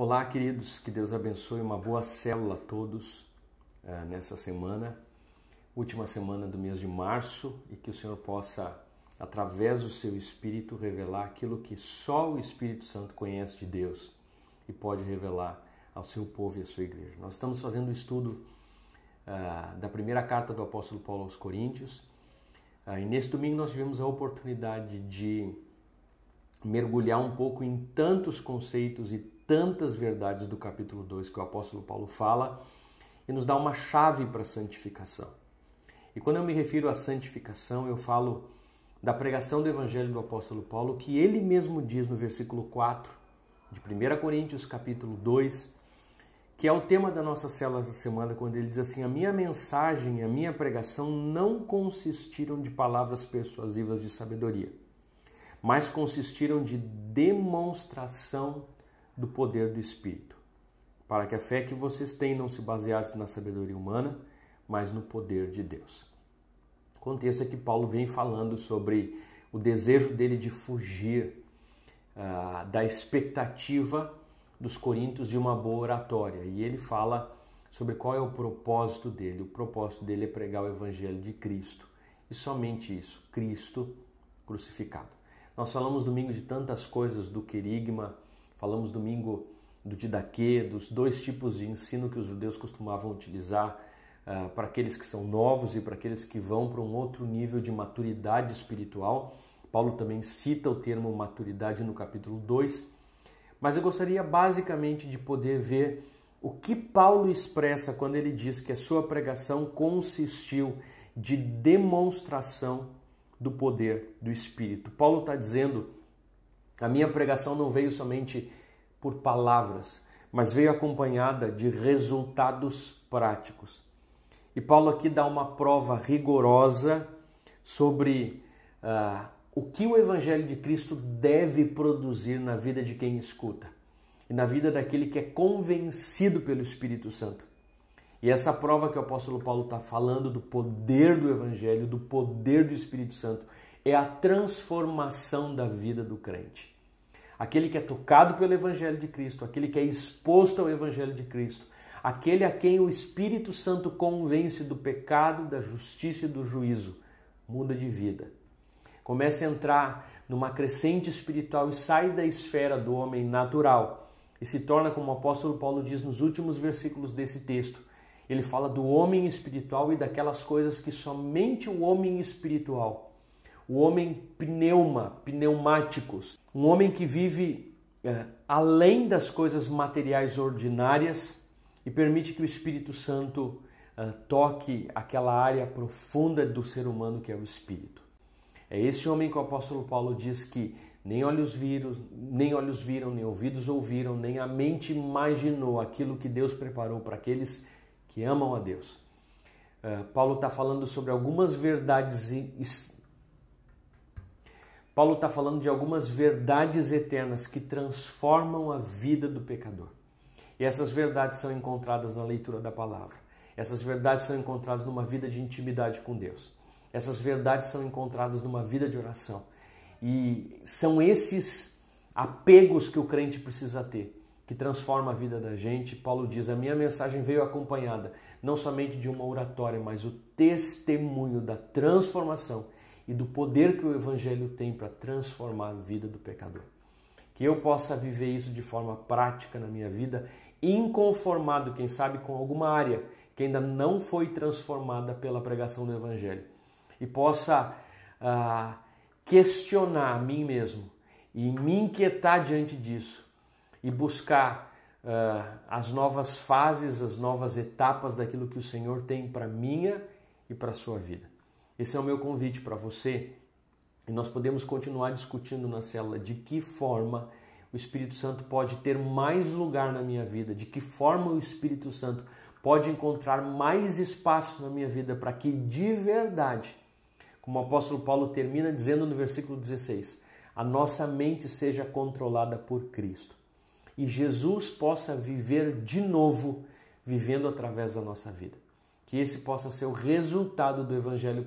Olá, queridos, que Deus abençoe, uma boa célula a todos nessa semana, última semana do mês de março, e que o Senhor possa, através do seu Espírito, revelar aquilo que só o Espírito Santo conhece de Deus e pode revelar ao seu povo e à sua igreja. Nós estamos fazendo o estudo da primeira carta do apóstolo Paulo aos Coríntios, e nesse domingo nós tivemos a oportunidade de mergulhar um pouco em tantos conceitos e tantas verdades do capítulo 2 que o apóstolo Paulo fala e nos dá uma chave para a santificação. E quando eu me refiro à santificação, eu falo da pregação do evangelho do apóstolo Paulo, que ele mesmo diz no versículo 4 de 1 Coríntios capítulo 2, que é o tema da nossa célula essa semana, quando ele diz assim: a minha mensagem e a minha pregação não consistiram de palavras persuasivas de sabedoria, mas consistiram de demonstração do poder do Espírito, para que a fé que vocês têm não se baseasse na sabedoria humana, mas no poder de Deus. O contexto é que Paulo vem falando sobre o desejo dele de fugir da expectativa dos coríntios de uma boa oratória, e ele fala sobre qual é o propósito dele. O propósito dele é pregar o evangelho de Cristo, e somente isso, Cristo crucificado. Nós falamos domingo de tantas coisas do querigma, falamos domingo do didaquê, dos dois tipos de ensino que os judeus costumavam utilizar para aqueles que são novos e para aqueles que vão para um outro nível de maturidade espiritual. Paulo também cita o termo maturidade no capítulo 2, mas eu gostaria basicamente de poder ver o que Paulo expressa quando ele diz que a sua pregação consistiu de demonstração do poder do Espírito. Paulo está dizendo: a minha pregação não veio somente por palavras, mas veio acompanhada de resultados práticos. E Paulo aqui dá uma prova rigorosa sobre o que o Evangelho de Cristo deve produzir na vida de quem escuta e na vida daquele que é convencido pelo Espírito Santo. E essa prova que o apóstolo Paulo está falando do poder do Evangelho, do poder do Espírito Santo, é a transformação da vida do crente. Aquele que é tocado pelo Evangelho de Cristo, aquele que é exposto ao Evangelho de Cristo, aquele a quem o Espírito Santo convence do pecado, da justiça e do juízo, muda de vida. Começa a entrar numa crescente espiritual e sai da esfera do homem natural e se torna, como o apóstolo Paulo diz nos últimos versículos desse texto, ele fala do homem espiritual e daquelas coisas que somente o homem espiritual, o homem pneumáticos, um homem que vive além das coisas materiais ordinárias e permite que o Espírito Santo toque aquela área profunda do ser humano que é o Espírito. É esse homem que o apóstolo Paulo diz que nem olhos viram, nem ouvidos ouviram, nem a mente imaginou aquilo que Deus preparou para aqueles que amam a Deus. Paulo está falando sobre algumas verdades. Paulo está falando de algumas verdades eternas que transformam a vida do pecador. E essas verdades são encontradas na leitura da palavra. Essas verdades são encontradas numa vida de intimidade com Deus. Essas verdades são encontradas numa vida de oração. E são esses apegos que o crente precisa ter, que transforma a vida da gente. Paulo diz: a minha mensagem veio acompanhada não somente de uma oratória, mas o testemunho da transformação e do poder que o Evangelho tem para transformar a vida do pecador. Que eu possa viver isso de forma prática na minha vida, inconformado, quem sabe, com alguma área que ainda não foi transformada pela pregação do Evangelho. E possa questionar a mim mesmo e me inquietar diante disso e buscar as novas fases, as novas etapas daquilo que o Senhor tem para minha e para a sua vida. Esse é o meu convite para você, e nós podemos continuar discutindo na célula de que forma o Espírito Santo pode ter mais lugar na minha vida, de que forma o Espírito Santo pode encontrar mais espaço na minha vida para que de verdade, como o apóstolo Paulo termina dizendo no versículo 16, a nossa mente seja controlada por Cristo e Jesus possa viver de novo, vivendo através da nossa vida. Que esse possa ser o resultado do Evangelho